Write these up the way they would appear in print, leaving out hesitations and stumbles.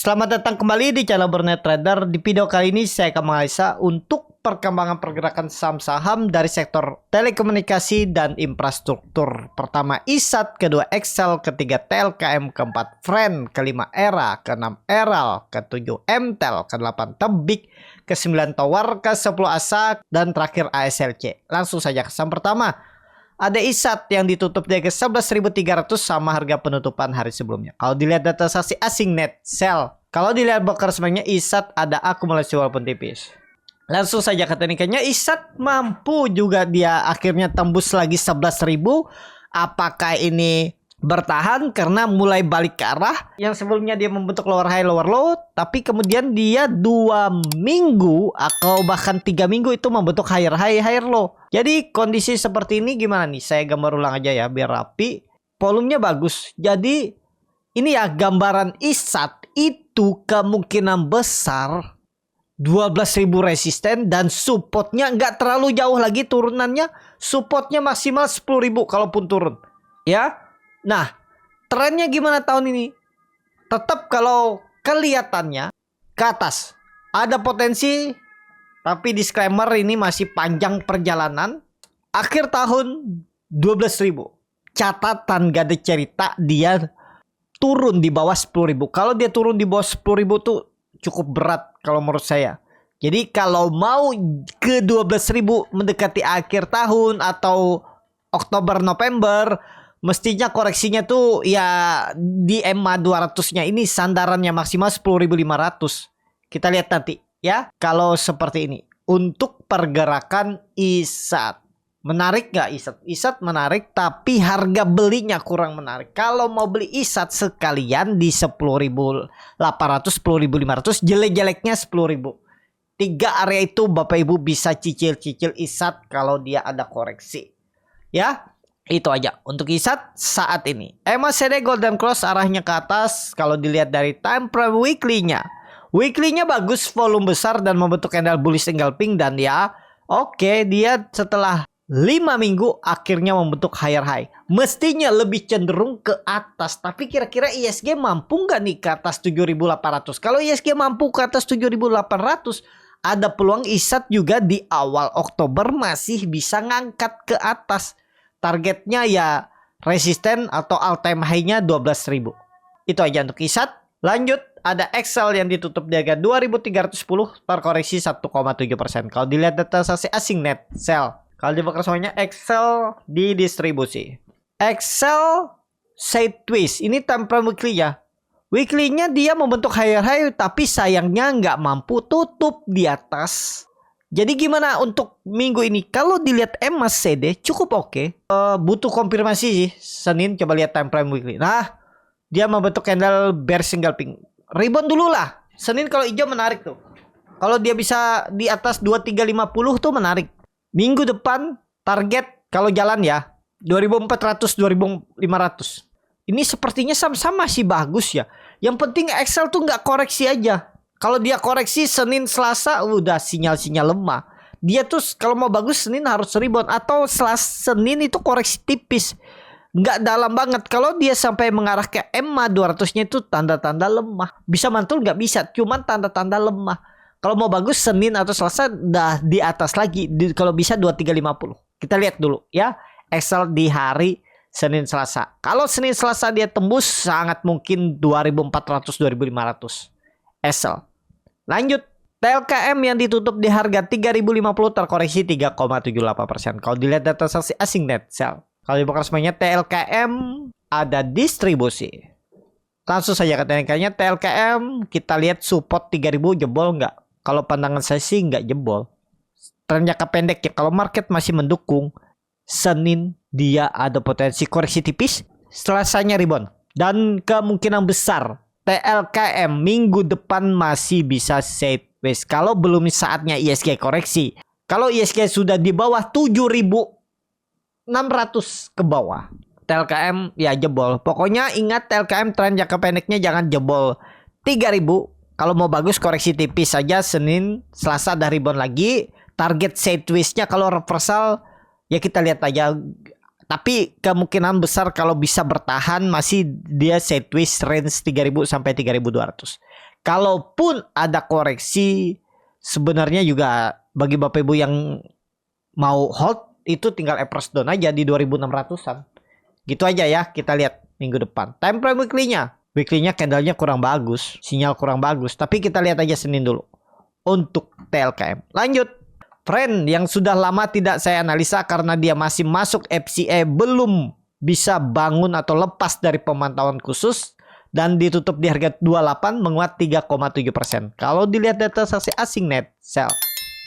Selamat datang kembali di channel Bernet Trader. Di video kali ini saya akan menganalisa untuk perkembangan pergerakan saham-saham dari sektor telekomunikasi dan infrastruktur. Pertama ISAT, kedua Excel, ketiga TLKM, keempat Friend, kelima Era, keenam Eral, ketujuh Mtel, kedelapan Tebik, kesembilan Tower, ke-10 ASA, dan terakhir ASLC. Langsung saja ke saham pertama. Ada ISAT yang ditutup di harga 11.300 sama harga penutupan hari sebelumnya. Kalau dilihat data transaksi asing net sell, kalau dilihat broker resminya ISAT ada akumulasi walaupun tipis. Langsung saja ke teknikannya, ISAT mampu juga dia akhirnya tembus lagi 11.000. Apakah ini bertahan karena mulai balik ke arah yang sebelumnya dia membentuk lower high lower low, tapi kemudian dia 2 minggu atau bahkan 3 minggu itu membentuk higher high higher low. Jadi kondisi seperti ini gimana nih? Saya gambar ulang aja ya biar rapi. Volumenya bagus. Jadi ini ya gambaran ISAT itu kemungkinan besar 12.000 resisten dan supportnya nggak terlalu jauh lagi turunannya. Supportnya maksimal 10.000 kalaupun turun. Ya. Nah, trennya gimana tahun ini? Tetap kalau kelihatannya ke atas. Ada potensi, tapi disclaimer ini masih panjang perjalanan. Akhir tahun 12.000. Catatan gak ada cerita dia turun di bawah 10.000. Kalau dia turun di bawah 10.000 tuh cukup berat kalau menurut saya. Jadi kalau mau ke 12.000 mendekati akhir tahun atau Oktober November, mestinya koreksinya tuh ya di EMA 200-nya ini sandarannya maksimal 10.500. Kita lihat nanti ya. Kalau seperti ini untuk pergerakan ISAT. Menarik nggak ISAT? ISAT menarik tapi harga belinya kurang menarik. Kalau mau beli ISAT sekalian di 10.800, 10.500, jelek-jeleknya 10.000. 3 area itu Bapak Ibu bisa cicil-cicil ISAT kalau dia ada koreksi. Ya. Itu aja untuk ISAT saat ini. MACD Golden Cross arahnya ke atas. Kalau dilihat dari time frame weekly-nya. Weekly-nya bagus, volume besar dan membentuk candle bullish engulfing. Dan ya oke, dia setelah 5 minggu akhirnya membentuk higher high. Mestinya lebih cenderung ke atas. Tapi kira-kira ISG mampu nggak nih ke atas 7.800? Kalau ISG mampu ke atas 7.800, ada peluang ISAT juga di awal Oktober masih bisa ngangkat ke atas. Targetnya ya resisten atau all time high-nya 12.000. Itu aja untuk ISAT. Lanjut ada Excel yang ditutup di harga 2.310 terkoreksi 1,7%. Kalau dilihat data transaksi asing net sell. Kalau di broker semuanya Excel di distribusi. Excel sideways. Ini time frame weekly-nya. Weekly-nya dia membentuk higher high tapi sayangnya nggak mampu tutup di atas. Jadi gimana untuk minggu ini? Kalau dilihat MACD cukup oke. Butuh konfirmasi sih. Senin coba lihat time frame weekly. Nah, dia membentuk candle bearish engulfing. Rebound dulu lah. Senin kalau hijau menarik tuh. Kalau dia bisa di atas 2350 tuh menarik. Minggu depan target kalau jalan ya 2400 2500. Ini sepertinya sama-sama masih bagus ya. Yang penting Excel tuh nggak koreksi aja. Kalau dia koreksi Senin Selasa udah sinyal-sinyal lemah. Dia tuh kalau mau bagus Senin harus rebound atau Senin itu koreksi tipis. Nggak dalam banget. Kalau dia sampai mengarah ke EMA 200-nya itu tanda-tanda lemah. Bisa mantul nggak bisa. Cuman tanda-tanda lemah. Kalau mau bagus Senin atau Selasa udah di atas lagi. Kalau bisa 2350. Kita lihat dulu ya. Excel di hari Senin Selasa. Kalau Senin Selasa dia tembus sangat mungkin 2400 2500. Excel. Lanjut, TLKM yang ditutup di harga 3.050 terkoreksi 3,78%. Kalau dilihat data transaksi asing net sell. Kalau di broker semuanya TLKM ada distribusi. Langsung saja ke teknikannya TLKM, kita lihat support 3.000 jebol nggak? Kalau pandangan saya sih nggak jebol. Tren jangka pendek ya, kalau market masih mendukung, Senin dia ada potensi koreksi tipis, Selasanya rebound. Dan kemungkinan besar TLKM minggu depan masih bisa sideways kalau belum saatnya ISG koreksi. Kalau ISG sudah di bawah 7.600 ke bawah, TLKM ya jebol. Pokoknya ingat TLKM tren jangka pendeknya jangan jebol 3.000. Kalau mau bagus koreksi tipis saja Senin, Selasa ada rebound lagi. Target sideways-nya kalau reversal ya kita lihat aja. Tapi kemungkinan besar kalau bisa bertahan masih dia sideways range 3.000 sampai 3.200. Kalaupun ada koreksi, sebenarnya juga bagi Bapak Ibu yang mau hold itu tinggal average down aja di 2600-an. Gitu aja ya, kita lihat minggu depan. Time frame weekly-nya. Weekly-nya candle-nya kurang bagus, sinyal kurang bagus, tapi kita lihat aja Senin dulu. Untuk TLKM. Lanjut. Friend yang sudah lama tidak saya analisa karena dia masih masuk FCA, belum bisa bangun atau lepas dari pemantauan khusus dan ditutup di harga 28, menguat 3,7%. Kalau dilihat data transaksi asing net sell.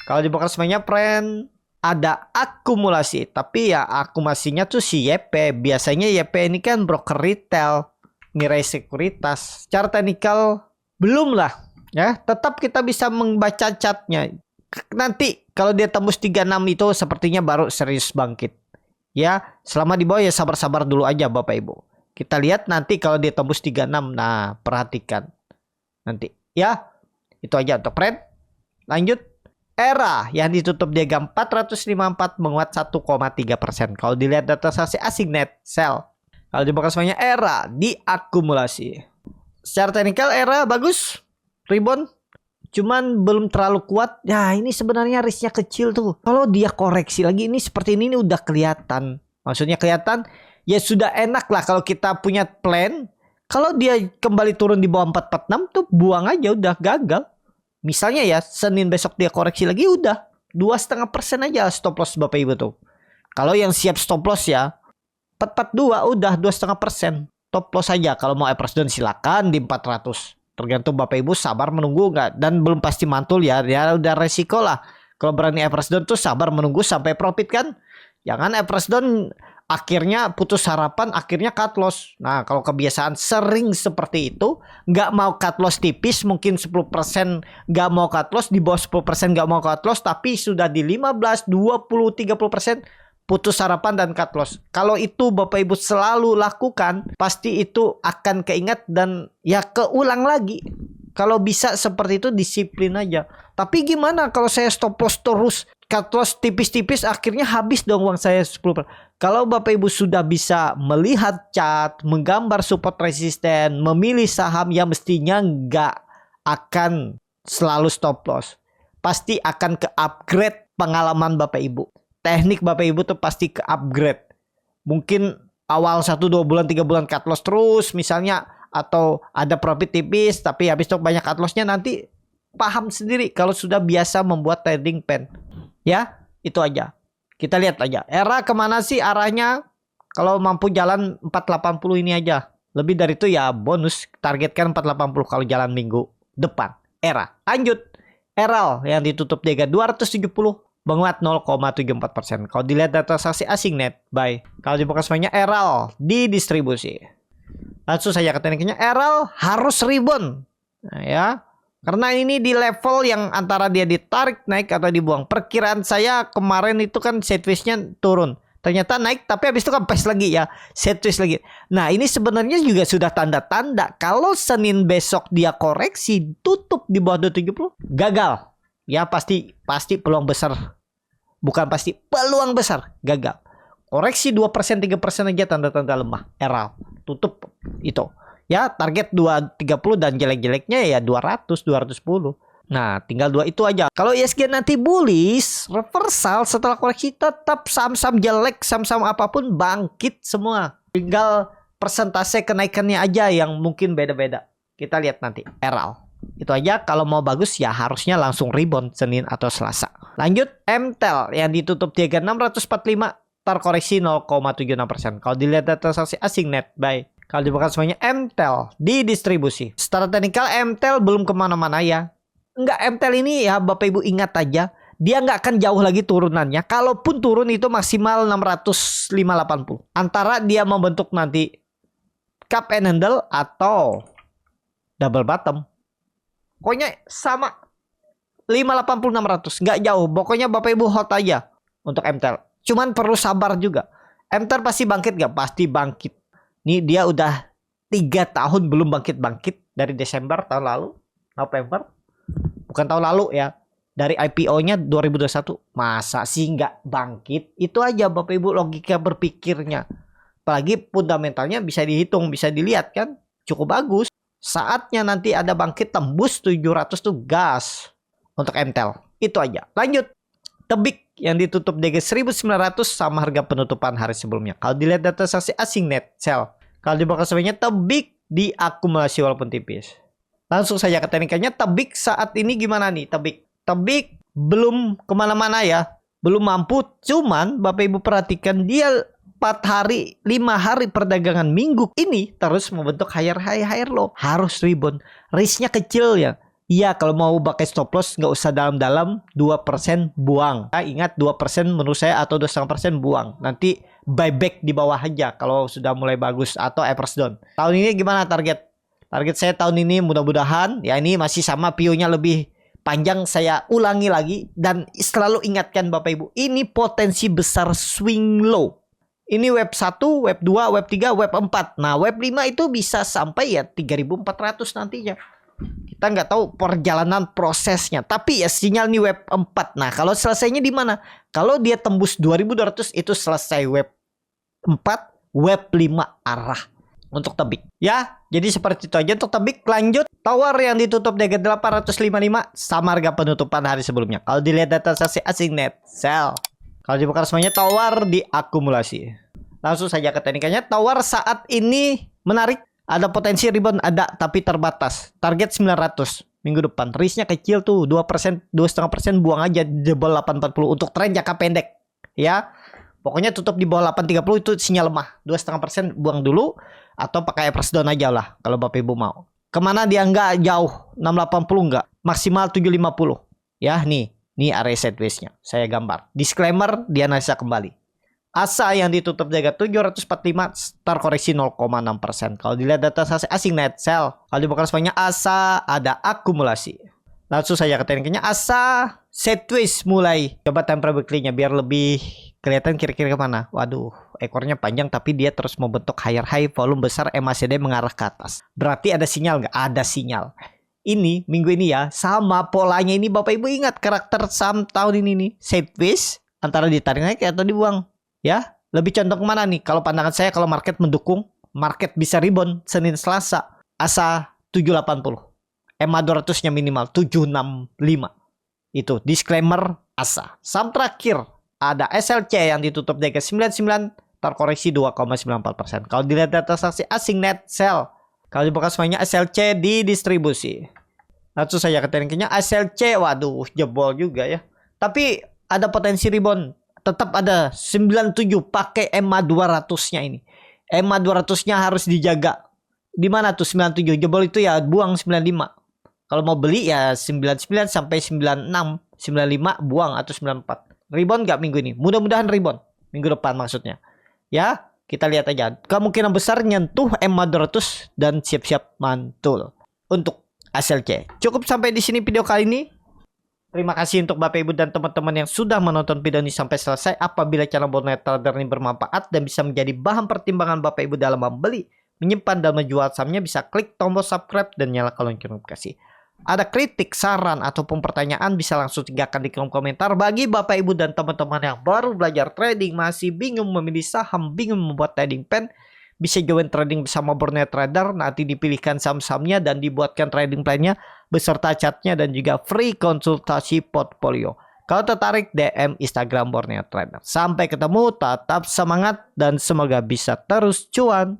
Kalau di broker semuanya friend ada akumulasi, tapi ya akumulasinya tuh si YP. Biasanya YP ini kan broker retail, nilai sekuritas. Secara teknikal belum lah ya, tetap kita bisa membaca chartnya. Nanti kalau dia tembus 36 itu sepertinya baru serius bangkit. Ya, selama di bawah ya sabar-sabar dulu aja Bapak Ibu. Kita lihat nanti kalau dia tembus 36. Nah, perhatikan. Nanti ya. Itu aja untuk trend. Lanjut. Era yang ditutup di harga 454 menguat 1,3%. Kalau dilihat data transaksi asing net sell. Kalau dibuka semuanya era diakumulasi. Secara teknikal era bagus. Rebound. Cuman belum terlalu kuat. Ya ini sebenarnya risknya kecil tuh. Kalau dia koreksi lagi ini seperti ini udah kelihatan. Maksudnya kelihatan ya sudah enak lah kalau kita punya plan. Kalau dia kembali turun di bawah 446 tuh buang aja, udah gagal. Misalnya ya Senin besok dia koreksi lagi, udah 2,5% aja stop loss Bapak Ibu tuh. Kalau yang siap stop loss ya 442 udah 2,5%. Stop loss aja. Kalau mau average down silakan di 400. Tergantung Bapak Ibu sabar menunggu nggak, dan belum pasti mantul ya. Ya udah resiko lah. Kalau berani average down tuh sabar menunggu sampai profit kan. Jangan average down akhirnya putus harapan, akhirnya cut loss. Nah kalau kebiasaan sering seperti itu, nggak mau cut loss tipis, mungkin 10% nggak mau cut loss, di bawah 10% nggak mau cut loss, tapi sudah di 15, 20, 30% putus harapan dan cut loss. Kalau itu Bapak Ibu selalu lakukan, pasti itu akan keingat dan ya keulang lagi. Kalau bisa seperti itu disiplin aja. Tapi gimana kalau saya stop loss terus, cut loss tipis-tipis, akhirnya habis dong uang saya 10%. Kalau Bapak Ibu sudah bisa melihat chart, menggambar support resisten, memilih saham yang mestinya nggak akan selalu stop loss. Pasti akan ke upgrade pengalaman Bapak Ibu. Teknik Bapak Ibu tuh pasti ke upgrade. Mungkin awal 1-2 bulan 3 bulan cut loss terus misalnya, atau ada profit tipis tapi habis itu banyak cut lossnya, nanti paham sendiri kalau sudah biasa membuat trading plan. Ya itu aja. Kita lihat aja era kemana sih arahnya. Kalau mampu jalan 480 ini aja. Lebih dari itu ya bonus. Targetkan 480 kalau jalan minggu depan. Era lanjut. Eral yang ditutup di harga 270 menguat 0,74%. Kalau dilihat data transaksi asing net buy. Kalau dibuka semuanya Eral di distribusi. Langsung saja ke tekniknya. Eral harus rebound. Nah, ya. Karena ini di level yang antara dia ditarik naik atau dibuang. Perkiraan saya kemarin itu kan sideways-nya turun. Ternyata naik tapi habis itu kan pas lagi ya. Sideways lagi. Nah ini sebenarnya juga sudah tanda-tanda. Kalau Senin besok dia koreksi tutup di bawah 270. Gagal. Ya pasti peluang besar. Bukan pasti, peluang besar gagal. Koreksi 2%, 3% aja tanda-tanda lemah. Eral tutup itu. Ya target 230 dan jelek-jeleknya ya 200, 210. Nah tinggal dua itu aja. Kalau ISG nanti bullish, reversal setelah koreksi, tetap saham-saham jelek, saham-saham apapun bangkit semua. Tinggal persentase kenaikannya aja yang mungkin beda-beda. Kita lihat nanti. Eral. Itu aja. Kalau mau bagus ya harusnya langsung rebound Senin atau Selasa. Lanjut MTEL yang ditutup di harga 645, terkoreksi 0,76%. Kalau dilihat data transaksi asing net buy. Kalau dibuka semuanya MTEL di distribusi. Secara teknikal MTEL belum kemana-mana ya. Enggak, MTEL ini ya Bapak Ibu ingat aja. Dia nggak akan jauh lagi turunannya. Kalaupun turun itu maksimal 605.80. Antara dia membentuk nanti cup and handle atau double bottom. Pokoknya sama 580 600, nggak jauh. Pokoknya Bapak Ibu hold aja untuk MTEL. Cuman perlu sabar juga. MTEL pasti bangkit nggak? Pasti bangkit. Nih dia udah 3 tahun belum bangkit-bangkit dari Desember tahun lalu, November. Bukan tahun lalu ya. Dari IPO-nya 2021. Masa sih nggak bangkit? Itu aja Bapak Ibu logika berpikirnya. Apalagi fundamentalnya bisa dihitung, bisa dilihat kan. Cukup bagus. Saatnya nanti ada bangkit tembus 700 tuh gas untuk Entel. Itu aja. Lanjut. Tebik yang ditutup DG 1900 sama harga penutupan hari sebelumnya. Kalau dilihat data saksi asing net sell. Kalau di bawah sebenarnya Tebik diakumulasi walaupun tipis. Langsung saja ke teknikanya. Tebik saat ini gimana nih Tebik? Tebik belum kemana-mana ya. Belum mampu. Cuman Bapak Ibu perhatikan dia 4 hari, 5 hari perdagangan minggu ini terus membentuk higher high, higher low. Harus rebound. Risknya kecil ya. Iya, kalau mau pakai stop loss nggak usah dalam-dalam, 2% buang. Nah, ingat 2% menurut saya atau 2,5% buang. Nanti buyback di bawah aja kalau sudah mulai bagus atau average down. Tahun ini gimana target? Target saya tahun ini mudah-mudahan ya ini masih sama PO-nya lebih panjang, saya ulangi lagi dan selalu ingatkan Bapak Ibu, ini potensi besar swing low. Ini web 1, web 2, web 3, web 4. Nah, web 5 itu bisa sampai ya 3.400 nantinya. Kita nggak tahu perjalanan prosesnya. Tapi ya sinyal nih web 4. Nah, kalau selesainya di mana? Kalau dia tembus 2200 itu selesai web 4, web 5 arah untuk Tebik. Ya, jadi seperti itu aja untuk Tebik. Lanjut, tower yang ditutup DG 855 sama harga penutupan hari sebelumnya. Kalau dilihat data saksi asing net sell. Kalau dibuka semuanya tower diakumulasi. Langsung saja ke teknikanya. Tower saat ini menarik. Ada potensi rebound, ada tapi terbatas. Target 900 minggu depan. Risknya kecil tuh 2%, 2,5% buang aja jebol 840 untuk tren jangka pendek. Ya. Pokoknya tutup di bawah 830 itu sinyal lemah. 2,5% buang dulu atau pakai average down aja lah kalau Bapak Ibu mau. Kemana dia nggak jauh 680 nggak, maksimal 750. Ya, nih area sideways-nya. Saya gambar. Disclaimer, dia analisa kembali. ASA yang ditutup jaga 745 terkoreksi 0,6%. Kalau dilihat data asing net sell. Kalau dibuka semuanya ASA ada akumulasi. Langsung saja ke tekniknya ASA sideways mulai. Coba temporary weekly-nya biar lebih kelihatan kira-kira kemana. Waduh, ekornya panjang tapi dia terus membentuk higher high, volume besar, MACD mengarah ke atas. Berarti ada sinyal nggak? Ada sinyal. Ini minggu ini ya sama polanya ini Bapak Ibu ingat karakter saham tahun ini nih sideways antara ditarik naik atau dibuang. Ya, lebih condong kemana nih? Kalau pandangan saya, kalau market mendukung, market bisa rebound Senin Selasa. ASA 780. EMA 200-nya minimal 765. Itu disclaimer ASA. Saham terakhir ada SLC yang ditutup DG 99 terkoreksi 2,94%. Kalau dilihat data saksi asing net sell. Kalau dibuka semuanya SLC di distribusi. Langsung saja ke tekniknya SLC, waduh jebol juga ya. Tapi ada potensi rebound. Tetap ada 97 pakai EMA 200-nya ini. EMA 200-nya harus dijaga. Di mana tuh 97 jebol itu ya buang 95. Kalau mau beli ya 99 sampai 96, 95 buang atau 94. Rebound nggak minggu ini? Mudah-mudahan rebound minggu depan maksudnya. Ya, kita lihat aja. Kemungkinan besar nyentuh EMA 200 dan siap-siap mantul untuk SLC. Cukup sampai di sini video kali ini. Terima kasih untuk Bapak Ibu dan teman-teman yang sudah menonton video ini sampai selesai. Apabila channel Borneo Trader ini bermanfaat dan bisa menjadi bahan pertimbangan Bapak Ibu dalam membeli, menyimpan dan menjual sahamnya, bisa klik tombol subscribe dan nyalakan lonceng notifikasi. Ada kritik, saran ataupun pertanyaan bisa langsung tinggalkan di kolom komentar. Bagi Bapak Ibu dan teman-teman yang baru belajar trading, masih bingung memilih saham, bingung membuat trading plan, bisa join trading bersama Borneo Trader. Nanti dipilihkan saham-sahamnya dan dibuatkan trading plan-nya beserta chatnya dan juga free konsultasi portfolio. Kalau tertarik, DM Instagram Borneo Trader. Sampai ketemu, tetap semangat dan semoga bisa terus cuan.